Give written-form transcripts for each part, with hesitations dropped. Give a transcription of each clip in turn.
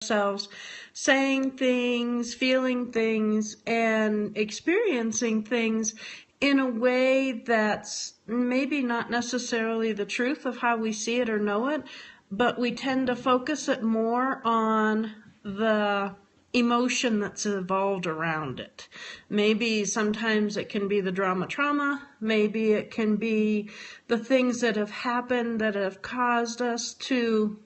ourselves saying things, feeling things, and experiencing things in a way that's maybe not necessarily the truth of how we see it or know it, but we tend to focus it more on the emotion that's evolved around it. Maybe sometimes it can be the trauma, maybe it can be the things that have happened that have caused us to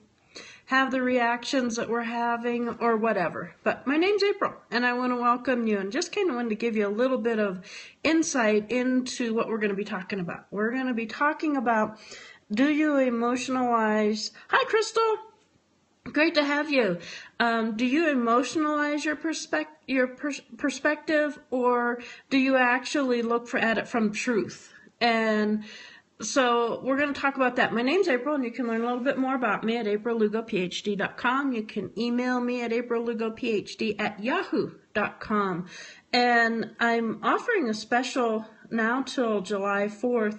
have the reactions that we're having or whatever. But my name's April, and I want to welcome you and just kind of wanted to give you a little bit of insight into what we're going to be talking about. We're going to be talking about, do you emotionalize? Hi, Crystal. Great to have you. Do you emotionalize your perspective, or do you actually look at it from truth? And so we're going to talk about that. My name's April, and you can learn a little bit more about me at aprillugopphd.com. You can email me at aprillugopphd@yahoo.com. And I'm offering a special now till July 4th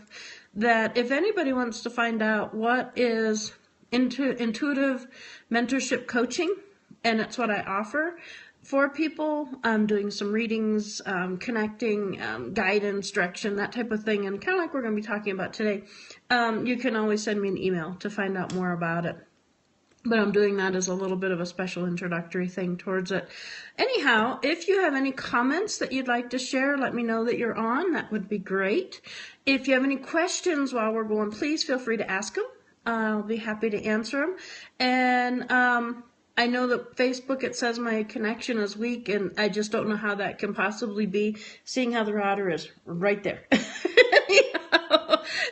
that if anybody wants to find out what is intuitive mentorship coaching, and it's what I offer for people. I'm doing some readings, connecting, guidance, direction, that type of thing, and kind of like we're going to be talking about today. You can always send me an email to find out more about it. But I'm doing that as a little bit of a special introductory thing towards it. Anyhow, if you have any comments that you'd like to share, let me know that you're on. That would be great. If you have any questions while we're going, please feel free to ask them. I'll be happy to answer them. And I know that Facebook, it says my connection is weak, and I just don't know how that can possibly be, seeing how the router is right there.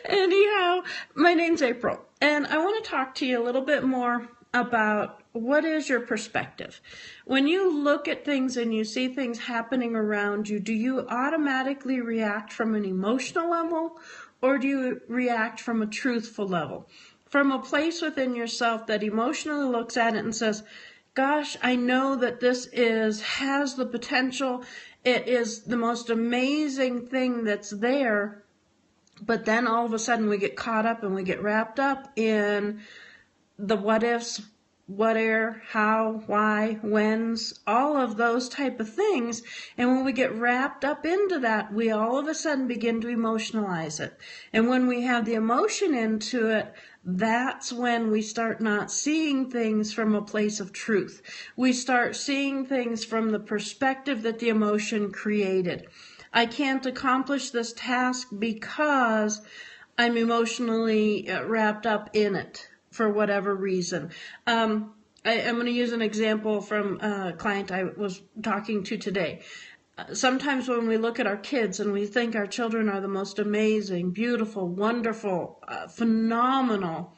Anyhow, my name's April, and I want to talk to you a little bit more about what is your perspective. When you look at things and you see things happening around you, do you automatically react from an emotional level, or do you react from a truthful level? From a place within yourself that emotionally looks at it and says, gosh, I know that this has the potential. It is the most amazing thing that's there. But then all of a sudden we get caught up and we get wrapped up in the what ifs, what how, why, whens, all of those type of things. And when we get wrapped up into that, we all of a sudden begin to emotionalize it. And when we have the emotion into it, that's when we start not seeing things from a place of truth. We start seeing things from the perspective that the emotion created. I can't accomplish this task because I'm emotionally wrapped up in it for whatever reason. I'm going to use an example from a client I was talking to today. Sometimes when we look at our kids and we think our children are the most amazing, beautiful, wonderful, phenomenal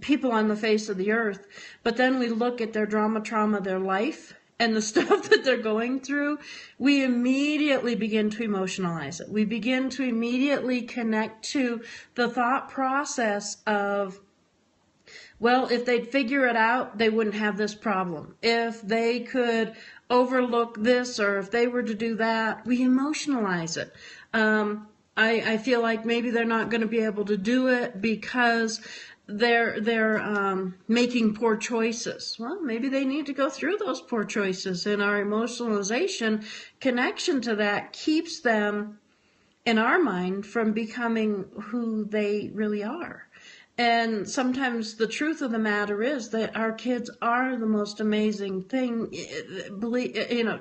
people on the face of the earth, but then we look at their trauma, their life, and the stuff that they're going through, we immediately begin to emotionalize it. We begin to immediately connect to the thought process of, well, if they'd figure it out, they wouldn't have this problem. If they could overlook this, or if they were to do that, we emotionalize it. I feel like maybe they're not going to be able to do it because they're making poor choices. Well, maybe they need to go through those poor choices, and our emotionalization connection to that keeps them, in our mind, from becoming who they really are. And sometimes the truth of the matter is that our kids are the most amazing thing,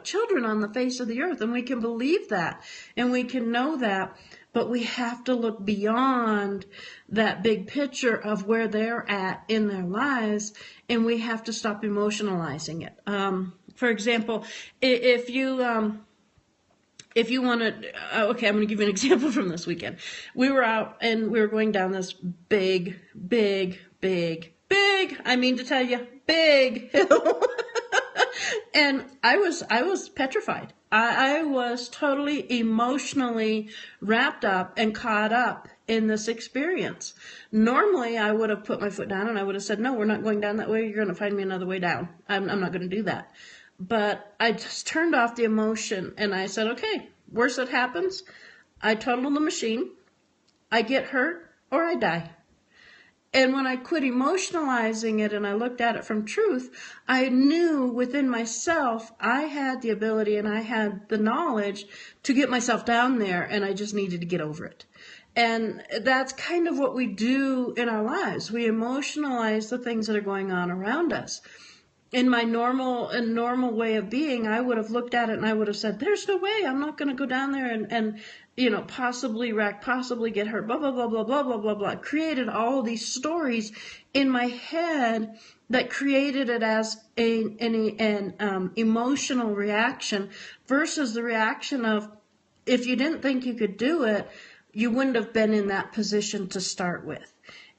children on the face of the earth, and we can believe that, and we can know that, but we have to look beyond that big picture of where they're at in their lives, and we have to stop emotionalizing it. For example, if you want to, okay, I'm going to give you an example from this weekend. We were out and we were going down this big, I mean to tell you, big hill. And I was petrified. I was totally emotionally wrapped up and caught up in this experience. Normally, I would have put my foot down and I would have said, no, we're not going down that way. You're going to find me another way down. I'm not going to do that. But I just turned off the emotion and I said, okay, worst that happens, I total the machine, I get hurt, or I die. And when I quit emotionalizing it and I looked at it from truth, I knew within myself I had the ability and I had the knowledge to get myself down there, and I just needed to get over it. And that's kind of what we do in our lives. We emotionalize the things that are going on around us. In my normal way of being, I would have looked at it and I would have said, there's no way, I'm not going to go down there and possibly wreck, possibly get hurt, blah, blah, blah, blah, blah, blah, blah, blah. Created all these stories in my head that created it as an emotional reaction versus the reaction of, if you didn't think you could do it, you wouldn't have been in that position to start with.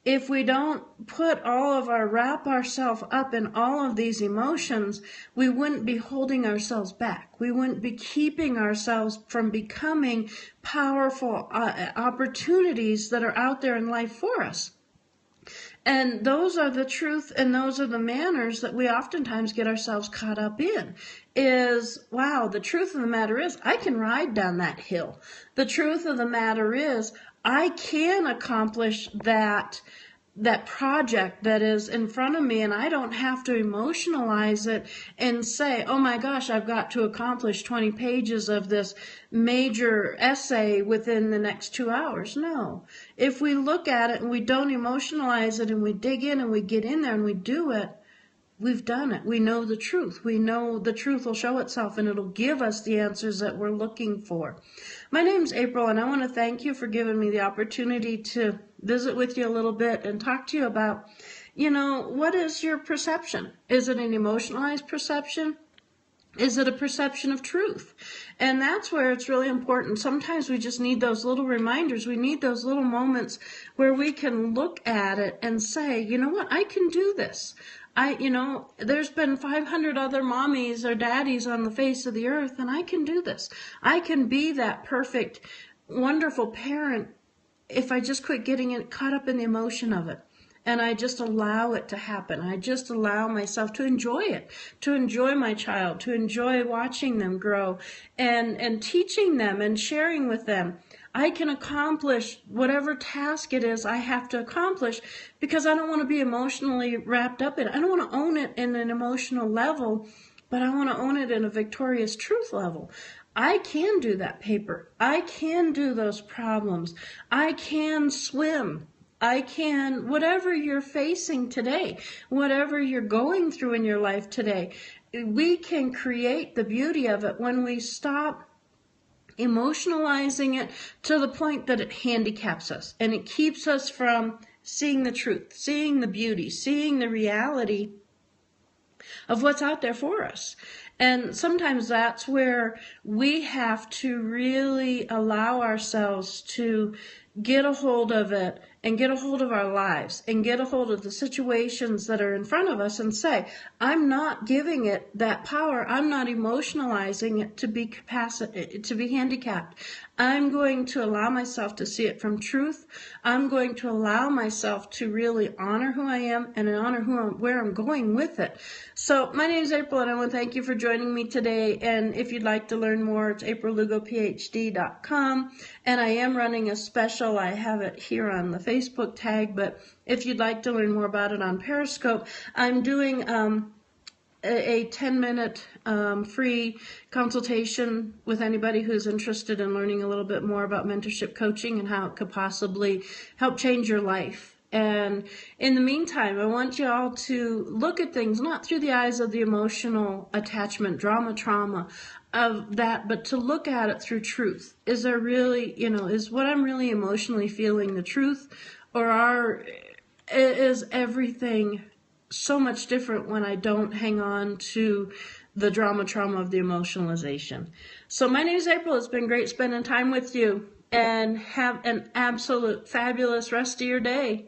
If we don't wrap ourselves up in all of these emotions, we wouldn't be holding ourselves back. We wouldn't be keeping ourselves from becoming powerful opportunities that are out there in life for us. And those are the truth, and those are the manners that we oftentimes get ourselves caught up in. Wow, the truth of the matter is, I can ride down that hill. The truth of the matter is, I can accomplish that project that is in front of me, and I don't have to emotionalize it and say, oh my gosh, I've got to accomplish 20 pages of this major essay within the next 2 hours. No. If we look at it and we don't emotionalize it and we dig in and we get in there and we do it, we've done it. We know the truth. We know the truth will show itself and it'll give us the answers that we're looking for. My name's April, and I want to thank you for giving me the opportunity to visit with you a little bit and talk to you about, what is your perception? Is it an emotionalized perception? Is it a perception of truth? And that's where it's really important. Sometimes we just need those little reminders. We need those little moments where we can look at it and say, you know what, I can do this. There's been 500 other mommies or daddies on the face of the earth, and I can do this. I can be that perfect, wonderful parent if I just quit getting caught up in the emotion of it. And I just allow it to happen. I just allow myself to enjoy it, to enjoy my child, to enjoy watching them grow and teaching them and sharing with them. I can accomplish whatever task it is I have to accomplish because I don't want to be emotionally wrapped up in it. I don't want to own it in an emotional level, but I want to own it in a victorious truth level. I can do that paper. I can do those problems. I can swim. I can, whatever you're facing today, whatever you're going through in your life today, we can create the beauty of it when we stop emotionalizing it to the point that it handicaps us and it keeps us from seeing the truth, seeing the beauty, seeing the reality of what's out there for us. And sometimes that's where we have to really allow ourselves to get a hold of it and get a hold of our lives and get a hold of the situations that are in front of us and say, I'm not giving it that power. I'm not emotionalizing it to be handicapped. I'm going to allow myself to see it from truth. I'm going to allow myself to really honor who I am and honor where I'm going with it. So my name is April, and I want to thank you for joining me today. And if you'd like to learn more, it's aprillugophd.com. And I am running a special. I have it here on the Facebook tag, but if you'd like to learn more about it on Periscope, I'm doing a 10-minute free consultation with anybody who's interested in learning a little bit more about mentorship coaching and how it could possibly help change your life. And in the meantime, I want you all to look at things not through the eyes of the emotional attachment, trauma of that, but to look at it through truth. Is there really, is what I'm really emotionally feeling the truth, or is everything so much different when I don't hang on to the trauma of the emotionalization? So my name is April. It's been great spending time with you, and have an absolute fabulous rest of your day.